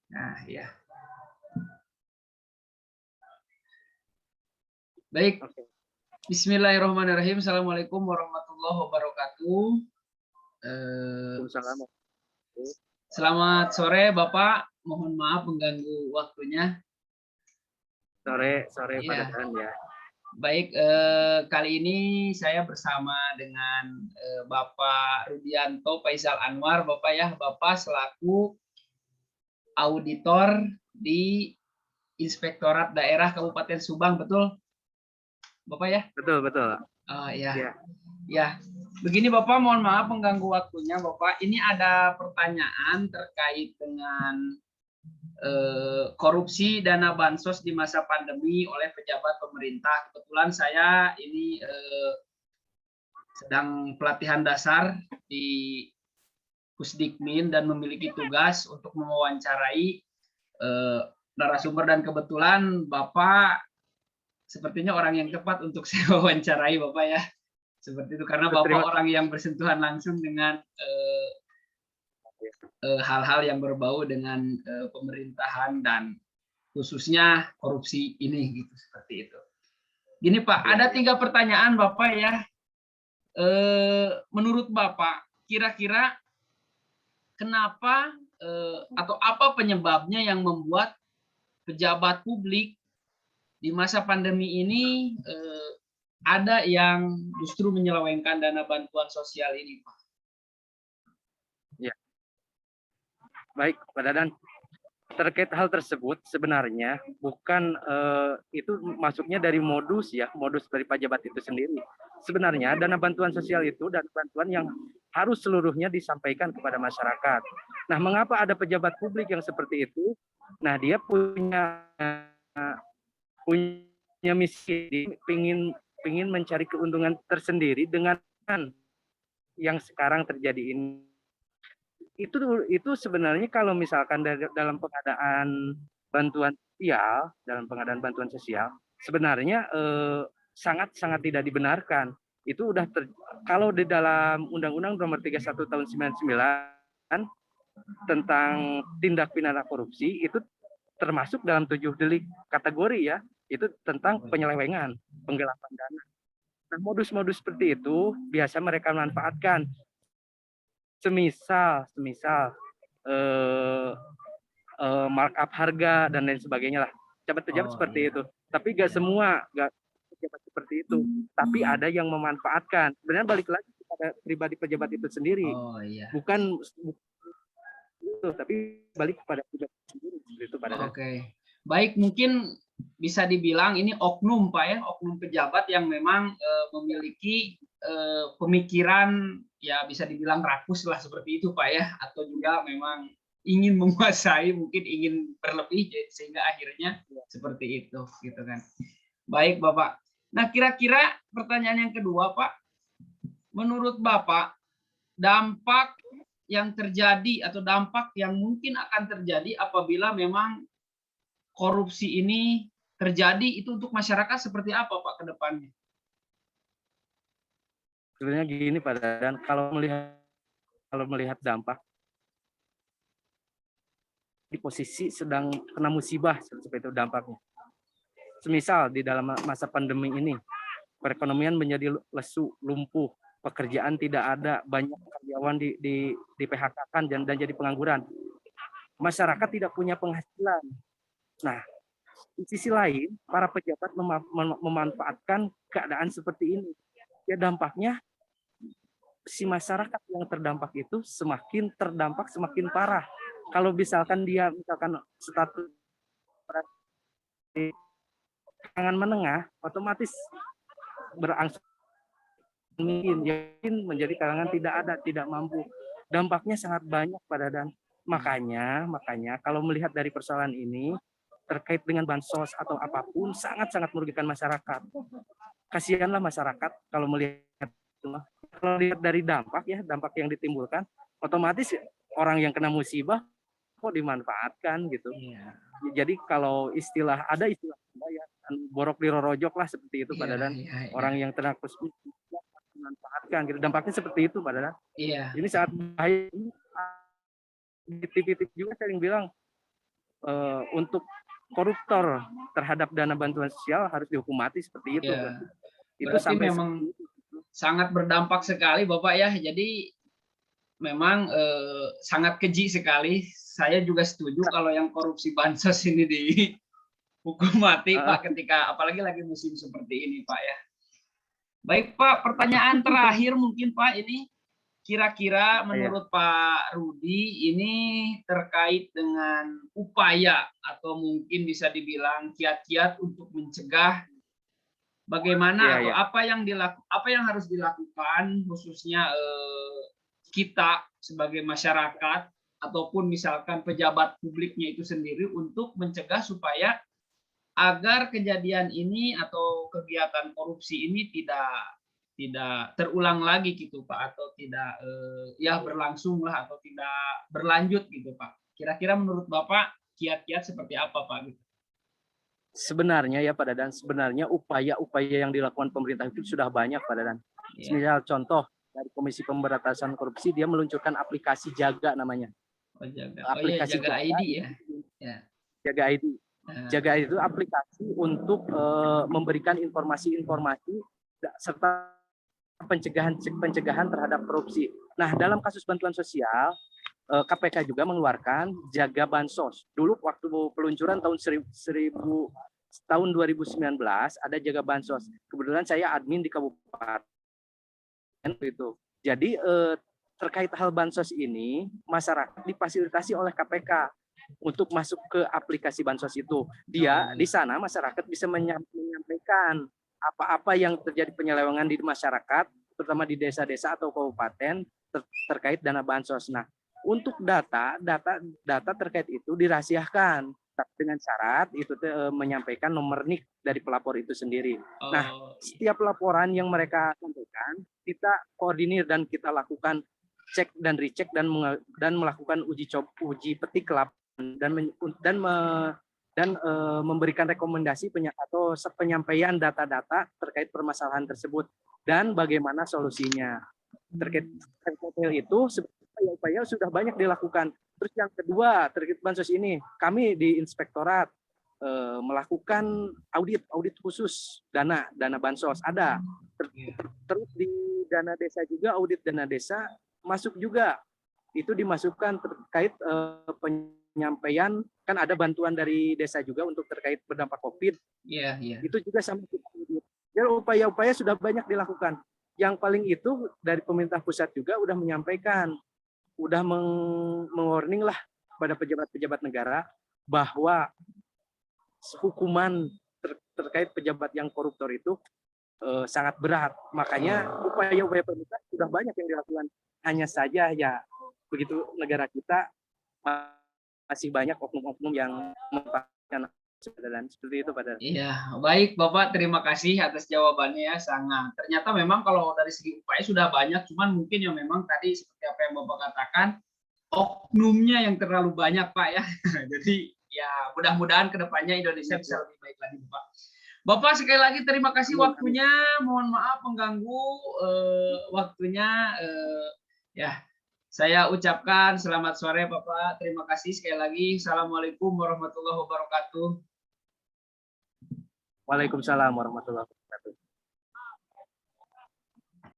Nah, ya. Baik. Oke. Bismillahirrahmanirrahim. Assalamualaikum warahmatullahi wabarakatuh. Waalaikumsalam. Selamat sore, Bapak. Mohon maaf mengganggu waktunya. Sore Pak Iya. Dadan ya. Baik, kali ini saya bersama dengan Bapak Rudianto Faisal Anwar, Bapak ya. Bapak selaku auditor di Inspektorat Daerah Kabupaten Subang, betul? Bapak ya? Betul. Oh iya. Ya. Ya, begini Bapak, mohon maaf mengganggu waktunya Bapak. Ini ada pertanyaan terkait dengan korupsi dana bansos di masa pandemi oleh pejabat pemerintah. Kebetulan saya ini sedang pelatihan dasar di Pusdikmin dan memiliki tugas untuk mewawancarai narasumber, dan kebetulan Bapak sepertinya orang yang tepat untuk saya wawancarai Bapak ya. Seperti itu, karena Bapak orang yang bersentuhan langsung dengan hal-hal yang berbau dengan pemerintahan dan khususnya korupsi ini, gitu, seperti itu. Gini Pak, ada 3 pertanyaan Bapak ya. Menurut Bapak, kira-kira kenapa atau apa penyebabnya yang membuat pejabat publik di masa pandemi ini ada yang justru menyelewengkan dana bantuan sosial ini, Pak? Ya. Baik, Pak Dadan. Terkait hal tersebut sebenarnya bukan itu masuknya dari modus dari pejabat itu sendiri. Sebenarnya dana bantuan sosial itu dan bantuan yang harus seluruhnya disampaikan kepada masyarakat. Nah, mengapa ada pejabat publik yang seperti itu? Nah, dia punya misi, ingin mencari keuntungan tersendiri dengan yang sekarang terjadi ini. Itu sebenarnya kalau misalkan dalam pengadaan bantuan sosial sebenarnya sangat tidak dibenarkan. Itu kalau di dalam Undang-Undang Nomor 31 Tahun 99 tentang tindak pidana korupsi itu termasuk dalam 7 delik kategori ya, itu tentang penyelewengan, penggelapan dana. Nah, modus-modus seperti itu biasa mereka manfaatkan. Semisal markup harga dan lain sebagainya lah. Pejabat-pejabat seperti itu. Tapi gak semua pejabat seperti itu. Tapi ada yang memanfaatkan. Sebenarnya balik lagi kepada pribadi pejabat itu sendiri. Bukan itu, tapi balik kepada pejabat sendiri. Itu pada Oke. Baik, mungkin bisa dibilang ini oknum Pak ya, oknum pejabat yang memang memiliki pemikiran ya bisa dibilang rakus lah seperti itu Pak ya, atau juga memang ingin menguasai, mungkin ingin berlebih sehingga akhirnya seperti itu gitu kan. Baik Bapak. Nah, kira-kira pertanyaan yang kedua Pak, menurut Bapak dampak yang terjadi atau dampak yang mungkin akan terjadi apabila memang korupsi ini terjadi itu untuk masyarakat seperti apa Pak ke depannya? Sebenarnya gini Pak Dadan, kalau melihat dampak di posisi sedang kena musibah seperti itu dampaknya. Semisal di dalam masa pandemi ini perekonomian menjadi lesu, lumpuh, pekerjaan tidak ada, banyak karyawan di PHK-kan dan jadi pengangguran. Masyarakat tidak punya penghasilan. Nah, di sisi lain, para pejabat memanfaatkan keadaan seperti ini. Ya dampaknya si masyarakat yang terdampak itu semakin terdampak, semakin parah. Kalau misalkan dia status kalangan menengah, otomatis berangsur mungkin menjadi kalangan tidak mampu. Dampaknya sangat banyak pada dan makanya kalau melihat dari persoalan ini terkait dengan bansos atau apapun sangat merugikan masyarakat. Kasihanlah masyarakat kalau melihat dari dampak yang ditimbulkan, otomatis orang yang kena musibah kok dimanfaatkan gitu. Jadi kalau ada istilah ya borok dirorojok lah seperti itu Pak Dadan. Orang yang kena musibah dimanfaatkan gitu. Dampaknya seperti itu Pak Dadan. Ini saat bahaya. Di TV juga sering bilang untuk koruptor terhadap dana bantuan sosial harus dihukum mati seperti itu. Ya, Itu berarti sampai memang sangat berdampak sekali Bapak ya. Jadi memang sangat keji sekali. Saya juga setuju kalau yang korupsi bansos ini dihukum mati Pak, ketika apalagi lagi musim seperti ini Pak ya. Baik Pak, pertanyaan terakhir mungkin Pak, ini kira-kira menurut Pak Rudi ini terkait dengan upaya atau mungkin bisa dibilang kiat-kiat untuk mencegah bagaimana atau apa yang harus dilakukan khususnya kita sebagai masyarakat ataupun misalkan pejabat publiknya itu sendiri untuk mencegah supaya agar kejadian ini atau kegiatan korupsi ini tidak terulang lagi gitu Pak, atau tidak ya berlangsung lah atau tidak berlanjut gitu Pak. Kira-kira menurut Bapak kiat-kiat seperti apa Pak? Gitu. Sebenarnya ya Pak Dadan, sebenarnya upaya-upaya yang dilakukan pemerintah itu sudah banyak Pak Dadan. Misal contoh dari Komisi Pemberantasan Korupsi, dia meluncurkan aplikasi Jaga namanya. Aplikasi Jaga ID ya. Jaga ID. Jaga ID itu aplikasi untuk memberikan informasi-informasi serta pencegahan terhadap korupsi. Nah, dalam kasus bantuan sosial, KPK juga mengeluarkan Jaga Bansos. Dulu waktu peluncuran tahun 2019 ada Jaga Bansos. Kebetulan saya admin di kabupaten itu. Jadi terkait hal bansos ini, masyarakat difasilitasi oleh KPK untuk masuk ke aplikasi bansos itu. Dia di sana masyarakat bisa menyampaikan apa-apa yang terjadi penyelewengan di masyarakat, terutama di desa-desa atau kabupaten terkait dana bansos. Nah, untuk data terkait itu dirahasiakan dengan syarat itu menyampaikan nomor NIK dari pelapor itu sendiri. Nah, setiap laporan yang mereka sampaikan kita koordinir dan kita lakukan cek dan recheck dan melakukan uji petik dan memberikan rekomendasi atau penyampaian data-data terkait permasalahan tersebut dan bagaimana solusinya. Terkait itu upaya sudah banyak dilakukan. Terus yang kedua terkait bansos ini, kami di Inspektorat melakukan audit khusus dana bansos ada. Terus di dana desa juga audit dana desa masuk juga. Itu dimasukkan terkait penyampaian, kan ada bantuan dari desa juga untuk terkait berdampak COVID. Itu juga sama kita. Ya, upaya-upaya sudah banyak dilakukan. Yang paling itu dari pemerintah pusat juga udah menyampaikan, udah meng-warning lah pada pejabat-pejabat negara bahwa hukuman terkait pejabat yang koruptor itu sangat berat. Makanya upaya-upaya pemerintah sudah banyak yang dilakukan. Hanya saja ya begitu negara kita masih banyak oknum-oknum yang memanfaatkan dan seperti itu Pak. Iya, baik Bapak, terima kasih atas jawabannya ya, sangat. Ternyata memang kalau dari segi upaya sudah banyak, cuman mungkin yang memang tadi seperti apa yang Bapak katakan, oknumnya yang terlalu banyak Pak ya. Jadi ya mudah-mudahan kedepannya Indonesia bisa lebih baik lagi Bapak. Bapak sekali lagi terima kasih waktunya, mohon maaf mengganggu waktunya. Ya, saya ucapkan selamat sore Bapak, terima kasih sekali lagi. Assalamualaikum warahmatullahi wabarakatuh. Waalaikumsalam warahmatullahi wabarakatuh.